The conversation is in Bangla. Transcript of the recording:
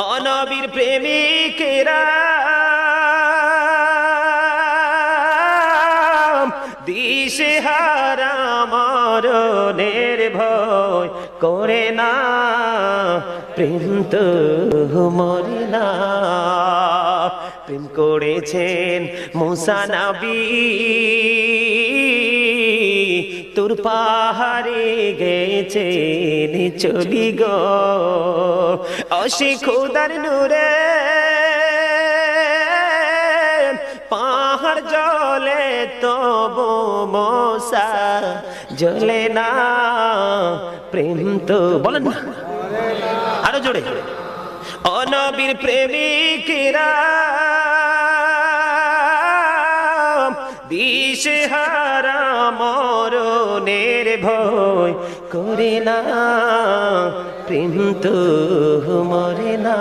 অনবীর প্রেমিকেরা দিশেহারা মরণের ভয় করে না, প্রেম তো মরে না। প্রেম করেছেন মুসা নবী, তোর পাহাড়ে গেছেন চলি গো, অসি খোদার নূরে পাহাড় জলে তবু মুসা জ্বলে না, প্রেম তো বলেন না আরো জোরে। অনবীর প্রেমিকেরা দিশেহারা মরণের ভয় করে না, প্রেম তো মরে না।